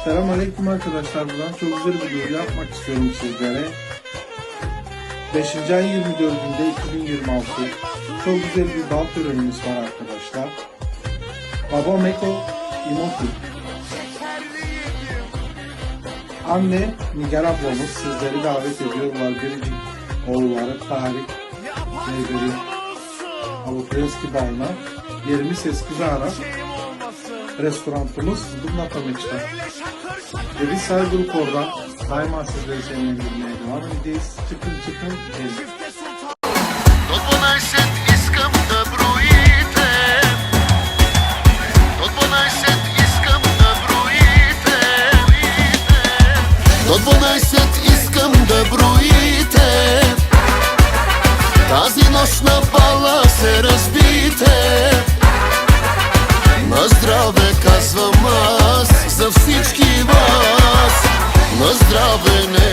Selamünaleyküm arkadaşlar. Buradan çok güzel bir duyuru yapmak istiyorum sizlere. 5. ayın 24'ünde 2026 çok güzel bir bal törenimiz var arkadaşlar. Baba Meko Imoti, anne Nigar ablamız sizleri davet ediyorlar. Biricik oğulları Tarık, Nevri, Avutuyeski Balna. Yerimiz Eskizara. Restoranımız Dubnatameç'te. Ve biz saygılık oradan daima sizleri sevindirmeye devam edeceğiz. Çıkın gelin. Тази нощ на бала се разбийте. На здраве казвам аз за всички вас. На здраве не